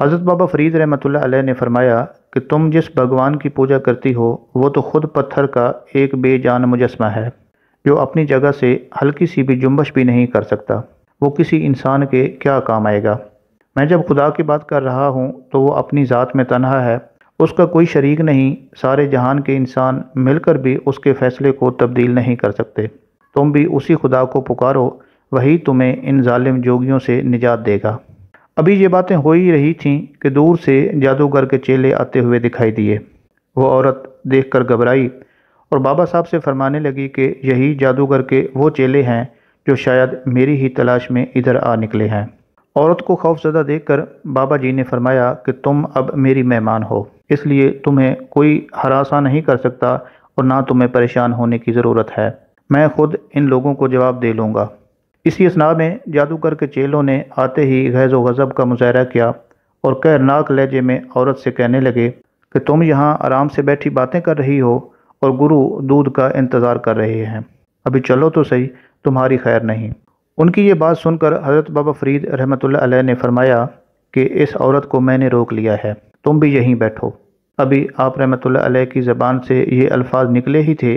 حضرت بابا فرید رحمۃ اللہ علیہ نے فرمایا کہ تم جس بھگوان کی پوجا کرتی ہو وہ تو خود پتھر کا ایک بے جان مجسمہ ہے جو اپنی جگہ سے ہلکی سی بھی جنبش بھی نہیں کر سکتا، وہ کسی انسان کے کیا کام آئے گا؟ میں جب خدا کی بات کر رہا ہوں تو وہ اپنی ذات میں تنہا ہے، اس کا کوئی شریک نہیں، سارے جہان کے انسان مل کر بھی اس کے فیصلے کو تبدیل نہیں کر سکتے۔ تم بھی اسی خدا کو پکارو، وہی تمہیں ان ظالم جوگیوں سے نجات دے گا۔ ابھی یہ باتیں ہو ہی رہی تھیں کہ دور سے جادوگر کے چیلے آتے ہوئے دکھائی دیے۔ وہ عورت دیکھ کر گھبرائی اور بابا صاحب سے فرمانے لگی کہ یہی جادوگر کے وہ چیلے ہیں جو شاید میری ہی تلاش میں ادھر آ نکلے ہیں۔ عورت کو خوف زدہ دیکھ کر بابا جی نے فرمایا کہ تم اب میری مہمان ہو، اس لیے تمہیں کوئی ہراساں نہیں کر سکتا اور نہ تمہیں پریشان ہونے کی ضرورت ہے، میں خود ان لوگوں کو جواب دے لوں گا۔ اسی اثناء میں جادوگر کے چیلوں نے آتے ہی غیظ و غضب کا مظاہرہ کیا اور قہرناک لہجے میں عورت سے کہنے لگے کہ تم یہاں آرام سے بیٹھی باتیں کر رہی ہو اور گرو دودھ کا انتظار کر رہے ہیں، ابھی چلو تو صحیح، تمہاری خیر نہیں۔ ان کی یہ بات سن کر حضرت بابا فرید رحمۃ اللہ علیہ نے فرمایا کہ اس عورت کو میں نے روک لیا ہے، تم بھی یہیں بیٹھو۔ ابھی آپ رحمۃ اللہ علیہ کی زبان سے یہ الفاظ نکلے ہی تھے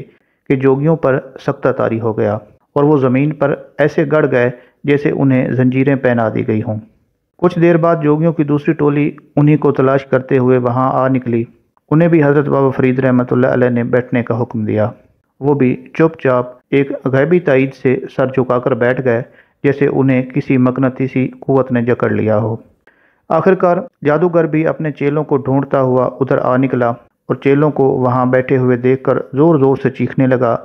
کہ جوگیوں پر سکتہ طاری ہو گیا اور وہ زمین پر ایسے گڑ گئے جیسے انہیں زنجیریں پہنا دی گئی ہوں۔ کچھ دیر بعد جوگیوں کی دوسری ٹولی انہی کو تلاش کرتے ہوئے وہاں آ نکلی۔ انہیں بھی حضرت بابا فرید رحمۃ اللہ علیہ نے بیٹھنے کا حکم دیا۔ وہ بھی چپ چاپ ایک غیبی تائید سے سر جھکا کر بیٹھ گئے جیسے انہیں کسی مقناطیسی قوت نے جکڑ لیا ہو۔ آخرکار جادوگر بھی اپنے چیلوں کو ڈھونڈتا ہوا ادھر آ نکلا اور چیلوں کو وہاں بیٹھے ہوئے دیکھ کر زور زور سے چیخنے لگا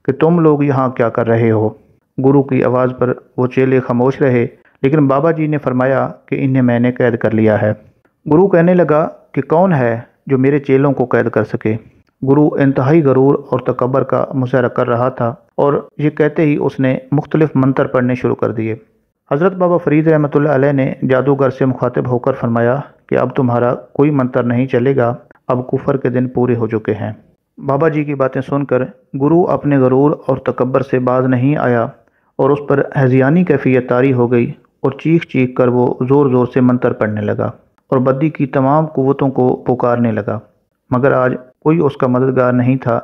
کہ تم لوگ یہاں کیا کر رہے ہو؟ گرو کی آواز پر وہ چیلے خاموش رہے، لیکن بابا جی نے فرمایا کہ انہیں میں نے قید کر لیا ہے۔ گرو کہنے لگا کہ کون ہے جو میرے چیلوں کو قید کر سکے؟ گرو انتہائی غرور اور تکبر کا مظاہرہ کر رہا تھا اور یہ کہتے ہی اس نے مختلف منتر پڑھنے شروع کر دیے۔ حضرت بابا فرید رحمۃ اللہ علیہ نے جادوگر سے مخاطب ہو کر فرمایا کہ اب تمہارا کوئی منتر نہیں چلے گا، اب کفر کے دن پورے ہو چکے ہیں۔ بابا جی کی باتیں سن کر گرو اپنے غرور اور تکبر سے باز نہیں آیا اور اس پر ہذیانی کیفیت طاری ہو گئی اور چیخ چیخ کر وہ زور زور سے منتر پڑھنے لگا اور بدی کی تمام قوتوں کو پکارنے لگا، مگر آج کوئی اس کا مددگار نہیں تھا۔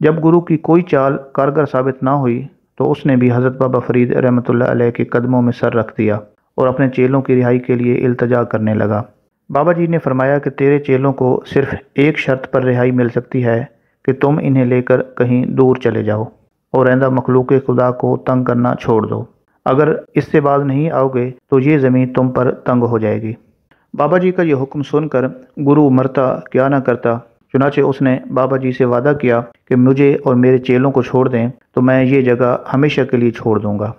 جب گرو کی کوئی چال کارگر ثابت نہ ہوئی تو اس نے بھی حضرت بابا فرید رحمۃ اللہ علیہ کے قدموں میں سر رکھ دیا اور اپنے چیلوں کی رہائی کے لیے التجا کرنے لگا۔ بابا جی نے فرمایا کہ تیرے چیلوں کو صرف ایک شرط پر رہائی مل سکتی ہے کہ تم انہیں لے کر کہیں دور چلے جاؤ اور آئندہ مخلوق خدا کو تنگ کرنا چھوڑ دو، اگر اس سے باز نہیں آؤ گے تو یہ زمین تم پر تنگ ہو جائے گی۔ بابا جی کا یہ حکم سن کر گرو مرتا کیا نہ کرتا، چنانچہ اس نے بابا جی سے وعدہ کیا کہ مجھے اور میرے چیلوں کو چھوڑ دیں تو میں یہ جگہ ہمیشہ کے لیے چھوڑ دوں گا۔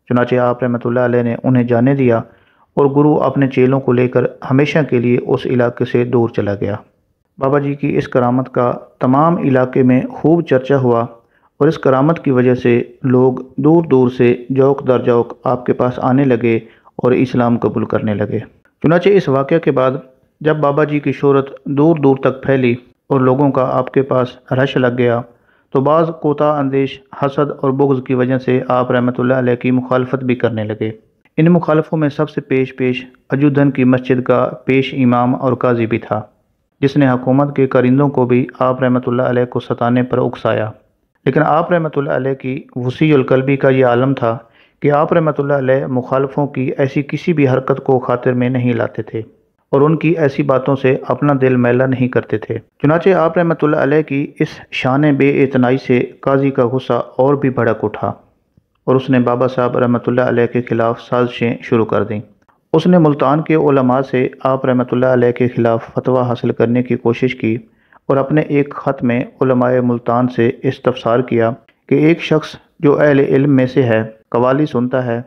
چنانچہ آپ رحمۃ اللہ علیہ نے انہیں جانے دیا اور گرو اپنے چیلوں کو لے کر ہمیشہ کے لیے اس علاقے سے دور چلا گیا۔ بابا جی کی اس کرامت کا تمام علاقے میں خوب چرچا ہوا اور اس کرامت کی وجہ سے لوگ دور دور سے جوک در جوک آپ کے پاس آنے لگے اور اسلام قبول کرنے لگے۔ چنانچہ اس واقعہ کے بعد جب بابا جی کی شہرت دور دور تک پھیلی اور لوگوں کا آپ کے پاس رش لگ گیا تو بعض کوتاہ اندیش حسد اور بغض کی وجہ سے آپ رحمۃ اللہ علیہ کی مخالفت بھی کرنے لگے۔ ان مخالفوں میں سب سے پیش اجودھن کی مسجد کا پیش امام اور قاضی بھی تھا، جس نے حکومت کے کرندوں کو بھی آپ رحمۃ اللہ علیہ کو ستانے پر اکسایا۔ لیکن آپ رحمۃ اللہ علیہ کی وسیع القلبی کا یہ عالم تھا کہ آپ رحمۃ اللہ علیہ مخالفوں کی ایسی کسی بھی حرکت کو خاطر میں نہیں لاتے تھے اور ان کی ایسی باتوں سے اپنا دل میلا نہیں کرتے تھے۔ چنانچہ آپ رحمۃ اللہ علیہ کی اس شان بے اعتنائی سے قاضی کا غصہ اور بھی بھڑک اٹھا اور اس نے بابا صاحب رحمۃ اللہ علیہ کے خلاف سازشیں شروع کر دیں۔ اس نے ملتان کے علماء سے آپ رحمۃ اللہ علیہ کے خلاف فتویٰ حاصل کرنے کی کوشش کی اور اپنے ایک خط میں علماء ملتان سے استفسار کیا کہ ایک شخص جو اہل علم میں سے ہے قوالی سنتا ہے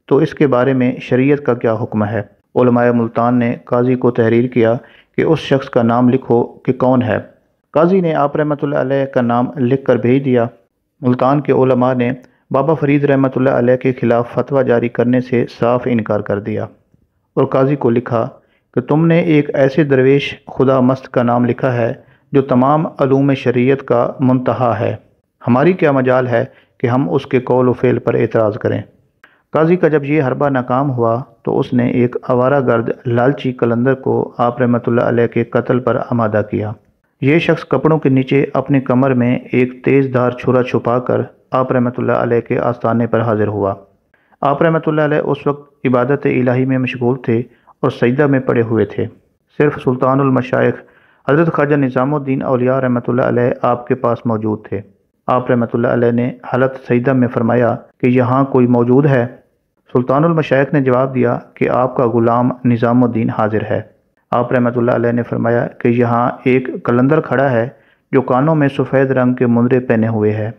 تو اس کے بارے میں شریعت کا کیا حکم ہے۔ علماء ملتان نے قاضی کو تحریر کیا کہ اس شخص کا نام لکھو کہ کون ہے۔ قاضی نے آپ رحمۃ اللہ علیہ کا نام لکھ کر بھیج دیا۔ ملتان کے علماء نے بابا فرید رحمۃ اللہ علیہ کے خلاف فتویٰ جاری کرنے سے صاف انکار کر دیا اور قاضی کو لکھا کہ تم نے ایک ایسے درویش خدا مست کا نام لکھا ہے جو تمام علوم شریعت کا منتہا ہے، ہماری کیا مجال ہے کہ ہم اس کے قول و فعل پر اعتراض کریں۔ قاضی کا جب یہ حربہ ناکام ہوا تو اس نے ایک آوارہ گرد لالچی قلندر کو آپ رحمۃ اللہ علیہ کے قتل پر آمادہ کیا۔ یہ شخص کپڑوں کے نیچے اپنی کمر میں ایک تیز دھار چھرا چھپا کر آپ رحمۃ اللہ علیہ کے آستانے پر حاضر ہوا۔ آپ رحمۃ اللہ علیہ اس وقت عبادت الہی میں مشغول تھے اور سجدہ میں پڑے ہوئے تھے۔ صرف سلطان المشائخ حضرت خواجہ نظام الدین اولیاء رحمۃ اللہ علیہ آپ کے پاس موجود تھے۔ آپ رحمۃ اللہ علیہ نے حالت سجدہ میں فرمایا کہ یہاں کوئی موجود ہے؟ سلطان المشائخ نے جواب دیا کہ آپ کا غلام نظام الدین حاضر ہے۔ آپ رحمۃ اللہ علیہ نے فرمایا کہ یہاں ایک قلندر کھڑا ہے جو کانوں میں سفید رنگ کے مندرے پہنے ہوئے ہے۔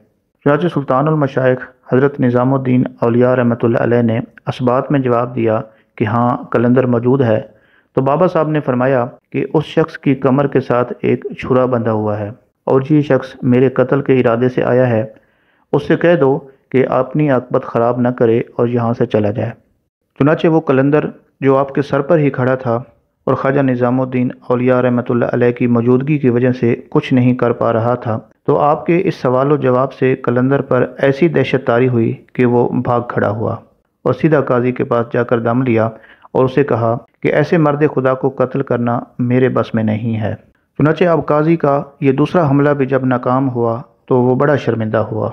چنانچہ سلطان المشائخ حضرت نظام الدین اولیاء رحمۃ اللہ علیہ نے اسبات میں جواب دیا کہ ہاں قلندر موجود ہے۔ تو بابا صاحب نے فرمایا کہ اس شخص کی کمر کے ساتھ ایک چھرا بندھا ہوا ہے اور یہ شخص میرے قتل کے ارادے سے آیا ہے، اس سے کہہ دو کہ اپنی عاقبت خراب نہ کرے اور یہاں سے چلا جائے۔ چنانچہ وہ قلندر جو آپ کے سر پر ہی کھڑا تھا اور خواجہ نظام الدین اولیاء رحمۃ اللہ علیہ کی موجودگی کی وجہ سے کچھ نہیں کر پا رہا تھا، تو آپ کے اس سوال و جواب سے قلندر پر ایسی دہشت طاری ہوئی کہ وہ بھاگ کھڑا ہوا اور سیدھا قاضی کے پاس جا کر دم لیا اور اسے کہا کہ ایسے مرد خدا کو قتل کرنا میرے بس میں نہیں ہے۔ چنانچہ اب قاضی کا یہ دوسرا حملہ بھی جب ناکام ہوا تو وہ بڑا شرمندہ ہوا۔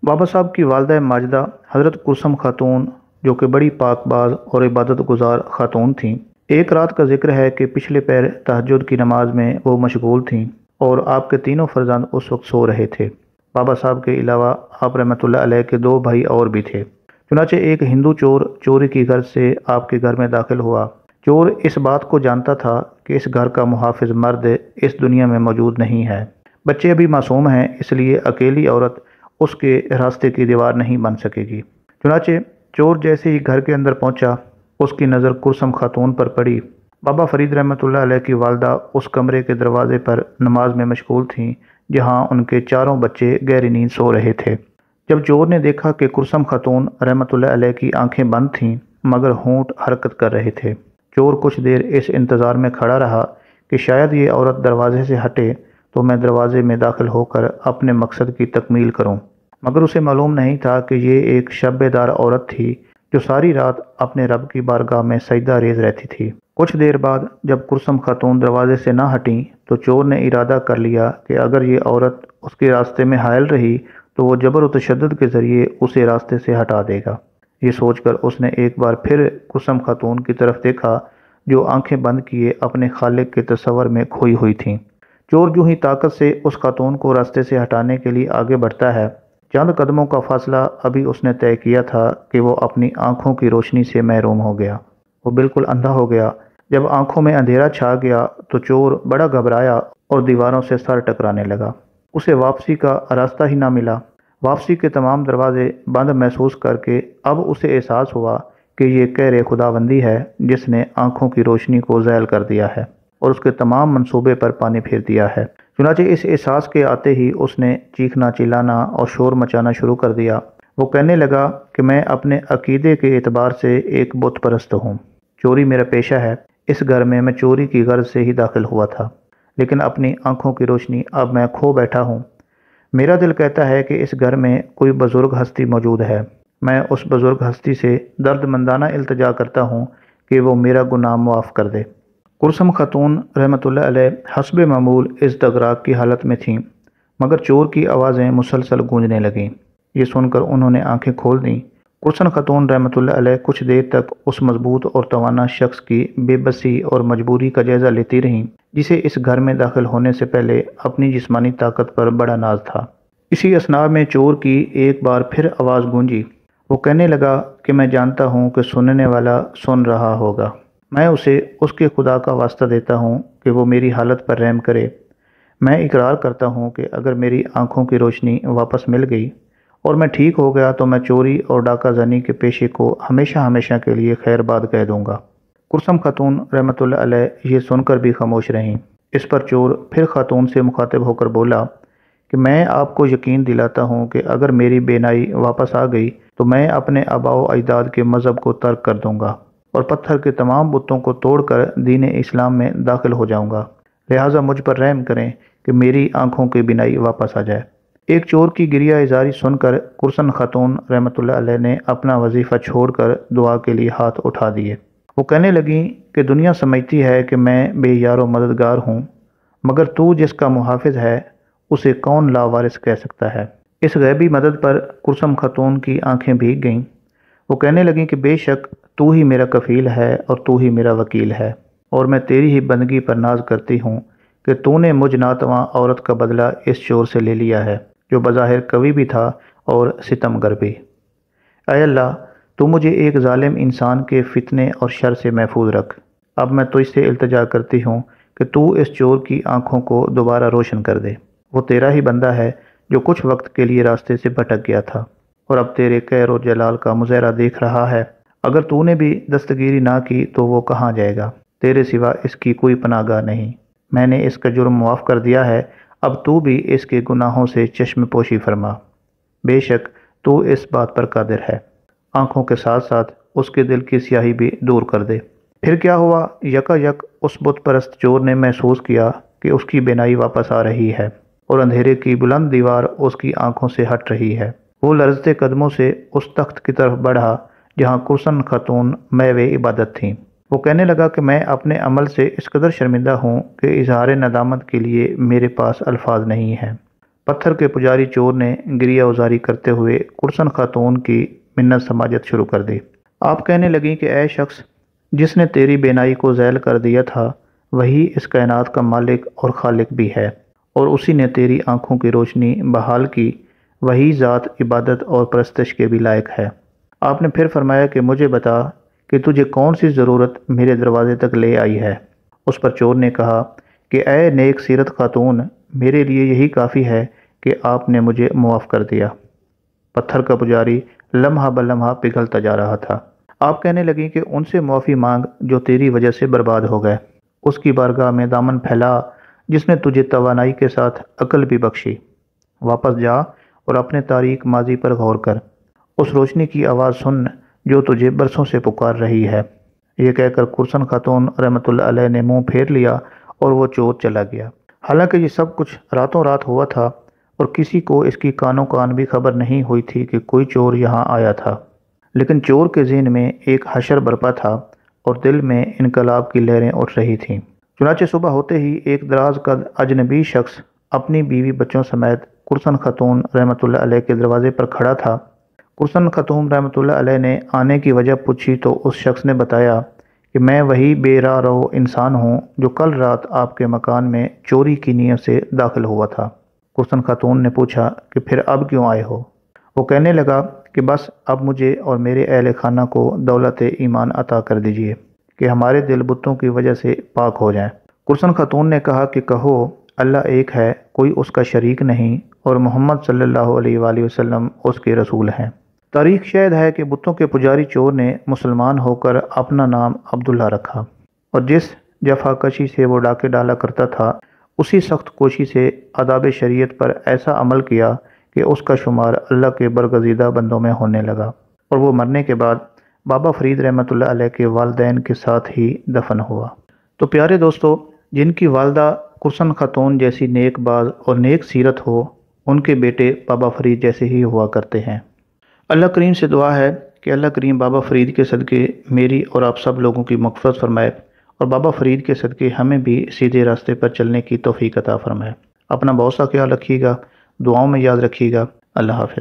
بابا صاحب کی والدہ ماجدہ حضرت کلثم خاتون جو کہ بڑی پاک باز اور عبادت گزار خاتون تھیں، ایک رات کا ذکر ہے کہ پچھلے پہر تہجد کی نماز میں وہ مشغول تھیں اور آپ کے تینوں فرزند اس وقت سو رہے تھے۔ بابا صاحب کے علاوہ آپ رحمۃ اللہ علیہ کے 2 بھائی اور بھی تھے۔ چنانچہ ایک ہندو چور چوری کی غرض سے آپ کے گھر میں داخل ہوا۔ چور اس بات کو جانتا تھا کہ اس گھر کا محافظ مرد اس دنیا میں موجود نہیں ہے۔ بچے ابھی معصوم ہیں، اس لیے اکیلی عورت اس کے راستے کی دیوار نہیں بن سکے گی۔ چنانچہ چور جیسے ہی گھر کے اندر پہنچا، اس کی نظر کلثم خاتون پر پڑی۔ بابا فرید رحمۃ اللہ علیہ کی والدہ اس کمرے کے دروازے پر نماز میں مشغول تھیں جہاں ان کے 4 بچے گہری نیند سو رہے تھے۔ جب چور نے دیکھا کہ کلثم خاتون رحمۃ اللہ علیہ کی آنکھیں بند تھیں مگر ہونٹ حرکت کر رہے تھے، چور کچھ دیر اس انتظار میں کھڑا رہا کہ شاید یہ عورت دروازے سے ہٹے تو میں دروازے میں داخل ہو کر اپنے مقصد کی تکمیل کروں، مگر اسے معلوم نہیں تھا کہ یہ ایک شب دار عورت تھی جو ساری رات اپنے رب کی بارگاہ میں سجدہ ریز رہتی تھی۔ کچھ دیر بعد جب کلثم خاتون دروازے سے نہ ہٹیں تو چور نے ارادہ کر لیا کہ اگر یہ عورت اس کے راستے میں حائل رہی تو وہ جبر و تشدد کے ذریعے اسے راستے سے ہٹا دے گا۔ یہ سوچ کر اس نے ایک بار پھر کلثم خاتون کی طرف دیکھا جو آنکھیں بند کیے اپنے خالق کے تصور میں کھوئی ہوئی تھیں۔ چور جو ہی طاقت سے اس خاتون کو راستے سے ہٹانے کے لیے آگے بڑھتا ہے، چند قدموں کا فاصلہ ابھی اس نے طے کیا تھا کہ وہ اپنی آنکھوں کی روشنی سے محروم ہو گیا۔ وہ بالکل اندھا ہو گیا۔ جب آنکھوں میں اندھیرا چھا گیا تو چور بڑا گھبرایا اور دیواروں سے سر ٹکرانے لگا۔ اسے واپسی کا راستہ ہی نہ ملا۔ واپسی کے تمام دروازے بند محسوس کر کے اب اسے احساس ہوا کہ یہ قہر خداوندی ہے جس نے آنکھوں کی روشنی کو زائل کر دیا ہے اور اس کے تمام منصوبے پر پانی پھیر دیا ہے۔ چنانچہ اس احساس کے آتے ہی اس نے چیخنا چلانا اور شور مچانا شروع کر دیا۔ وہ کہنے لگا کہ میں اپنے عقیدے کے اعتبار سے ایک بت پرست ہوں، چوری میرا پیشہ ہے، اس گھر میں چوری کی غرض سے ہی داخل ہوا تھا، لیکن اپنی آنکھوں کی روشنی اب میں کھو بیٹھا ہوں۔ میرا دل کہتا ہے کہ اس گھر میں کوئی بزرگ ہستی موجود ہے، میں اس بزرگ ہستی سے درد مندانہ التجا کرتا ہوں کہ وہ میرا گناہ معاف کر دے۔ کلثم خاتون رحمۃ اللہ علیہ حسب معمول اس دغراق کی حالت میں تھیں، مگر چور کی آوازیں مسلسل گونجنے لگیں۔ یہ سن کر انہوں نے آنکھیں کھول دیں۔ کلثم خاتون رحمۃ اللہ علیہ کچھ دیر تک اس مضبوط اور توانا شخص کی بے بسی اور مجبوری کا جائزہ لیتی رہیں جسے اس گھر میں داخل ہونے سے پہلے اپنی جسمانی طاقت پر بڑا ناز تھا۔ اسی اثناء میں چور کی ایک بار پھر آواز گونجی۔ وہ کہنے لگا کہ میں جانتا ہوں کہ سننے والا سن رہا ہوگا، میں اسے اس کے خدا کا واسطہ دیتا ہوں کہ وہ میری حالت پر رحم کرے۔ میں اقرار کرتا ہوں کہ اگر میری آنکھوں کی روشنی واپس مل گئی اور میں ٹھیک ہو گیا تو میں چوری اور ڈاکہ زنی کے پیشے کو ہمیشہ ہمیشہ کے لیے خیر باد کہہ دوں گا۔ کلثم خاتون رحمۃ اللہ علیہ یہ سن کر بھی خاموش رہیں۔ اس پر چور پھر خاتون سے مخاطب ہو کر بولا کہ میں آپ کو یقین دلاتا ہوں کہ اگر میری بینائی واپس آ گئی تو میں اپنے آباء و اجداد کے مذہب کو ترک کر دوں گا اور پتھر کے تمام بتوں کو توڑ کر دین اسلام میں داخل ہو جاؤں گا، لہٰذا مجھ پر رحم کریں کہ میری آنکھوں کی بینائی واپس آ جائے۔ ایک چور کی گریہ ازاری سن کر کرسن خاتون رحمۃ اللہ علیہ نے اپنا وظیفہ چھوڑ کر دعا کے لیے ہاتھ اٹھا دیے۔ وہ کہنے لگیں کہ دنیا سمجھتی ہے کہ میں بے یار و مددگار ہوں، مگر تو جس کا محافظ ہے اسے کون لاوارث کہہ سکتا ہے۔ اس غیبی مدد پر کرسن خاتون کی آنکھیں بھیگ گئیں۔ وہ کہنے لگیں کہ بے شک تو ہی میرا کفیل ہے اور تو ہی میرا وکیل ہے، اور میں تیری ہی بندگی پر ناز کرتی ہوں کہ تو نے مجھ ناتواں عورت کا بدلہ اس چور سے لے لیا ہے جو بظاہر قوی بھی تھا اور ستم گر بھی۔ اے اللہ، تو مجھے ایک ظالم انسان کے فتنے اور شر سے محفوظ رکھ۔ اب میں تجھ سے التجا کرتی ہوں کہ تو اس چور کی آنکھوں کو دوبارہ روشن کر دے۔ وہ تیرا ہی بندہ ہے جو کچھ وقت کے لیے راستے سے بھٹک گیا تھا اور اب تیرے قہر و جلال کا مظاہرہ دیکھ رہا ہے۔ اگر تو نے بھی دستگیری نہ کی تو وہ کہاں جائے گا؟ تیرے سوا اس کی کوئی پناہ گاہ نہیں۔ میں نے اس کا جرم معاف کر دیا ہے، اب تو بھی اس کے گناہوں سے چشم پوشی فرما۔ بے شک تو اس بات پر قادر ہے۔ آنکھوں کے ساتھ ساتھ اس کے دل کی سیاہی بھی دور کر دے۔ پھر کیا ہوا؟ یکا یک اس بت پرست چور نے محسوس کیا کہ اس کی بینائی واپس آ رہی ہے اور اندھیرے کی بلند دیوار اس کی آنکھوں سے ہٹ رہی ہے۔ وہ لرزتے قدموں سے اس تخت کی طرف بڑھا جہاں کرسن خاتون محو عبادت تھیں۔ وہ کہنے لگا کہ میں اپنے عمل سے اس قدر شرمندہ ہوں کہ اظہار ندامت کے لیے میرے پاس الفاظ نہیں ہیں۔ پتھر کے پجاری چور نے گریہ ازاری کرتے ہوئے کرسن خاتون کی منت سماجت شروع کر دی۔ آپ کہنے لگیں کہ اے شخص، جس نے تیری بینائی کو ذیل کر دیا تھا وہی اس کائنات کا مالک اور خالق بھی ہے، اور اسی نے تیری آنکھوں کی روشنی بحال کی، وہی ذات عبادت اور پرستش کے بھی لائق ہے۔ آپ نے پھر فرمایا کہ مجھے بتا کہ تجھے کون سی ضرورت میرے دروازے تک لے آئی ہے۔ اس پر چور نے کہا کہ اے نیک سیرت خاتون، میرے لیے یہی کافی ہے کہ آپ نے مجھے معاف کر دیا۔ پتھر کا پجاری لمحہ بلمحہ پگھلتا جا رہا تھا۔ آپ کہنے لگیں کہ ان سے معافی مانگ جو تیری وجہ سے برباد ہو گئے، اس کی بارگاہ میں دامن پھیلا جس نے تجھے توانائی کے ساتھ عقل بھی بخشی۔ واپس جا اور اپنے تاریک ماضی پر غور کر، اس روشنی کی آواز سن جو تجھے برسوں سے پکار رہی ہے۔ یہ کہہ کر کرسن خاتون رحمۃ اللہ علیہ نے منہ پھیر لیا اور وہ چور چلا گیا۔ حالانکہ یہ سب کچھ راتوں رات ہوا تھا اور کسی کو اس کی کانوں کان بھی خبر نہیں ہوئی تھی کہ کوئی چور یہاں آیا تھا، لیکن چور کے ذہن میں ایک حشر برپا تھا اور دل میں انقلاب کی لہریں اٹھ رہی تھیں۔ چنانچہ صبح ہوتے ہی ایک دراز قد اجنبی شخص اپنی بیوی بچوں سمیت کرسن خاتون رحمۃ اللہ علیہ کے دروازے پر کھڑا تھا۔ کرسن خاتون رحمۃ اللہ علیہ نے آنے کی وجہ پوچھی تو اس شخص نے بتایا کہ میں وہی بے راہ رو انسان ہوں جو کل رات آپ کے مکان میں چوری کی نیت سے داخل ہوا تھا۔ کرسن خاتون نے پوچھا کہ پھر اب کیوں آئے ہو؟ وہ کہنے لگا کہ بس اب مجھے اور میرے اہل خانہ کو دولت ایمان عطا کر دیجیے کہ ہمارے دل بتوں کی وجہ سے پاک ہو جائیں۔ کرسن خاتون نے کہا کہ کہو اللہ ایک ہے، کوئی اس کا شریک نہیں، اور محمد صلی اللہ علیہ وآلہ وسلم اس کے رسول ہیں۔ تاریخ شاہد ہے کہ بتوں کے پجاری چور نے مسلمان ہو کر اپنا نام عبداللہ رکھا، اور جس جفا کشی سے وہ ڈاکے ڈالا کرتا تھا اسی سخت کوشی سے آداب شریعت پر ایسا عمل کیا کہ اس کا شمار اللہ کے برگزیدہ بندوں میں ہونے لگا، اور وہ مرنے کے بعد بابا فرید رحمۃ اللہ علیہ کے والدین کے ساتھ ہی دفن ہوا۔ تو پیارے دوستو، جن کی والدہ کرسن خاتون جیسی نیک باز اور نیک سیرت ہو، ان کے بیٹے بابا فرید جیسے ہی ہوا کرتے ہیں۔ اللہ کریم سے دعا ہے کہ اللہ کریم بابا فرید کے صدقے میری اور آپ سب لوگوں کی مغفرت فرمائے، اور بابا فرید کے صدقے ہمیں بھی سیدھے راستے پر چلنے کی توفیق عطا فرمائے۔ اپنا بہت سا خیال رکھیے گا، دعاؤں میں یاد رکھیے گا۔ اللہ حافظ۔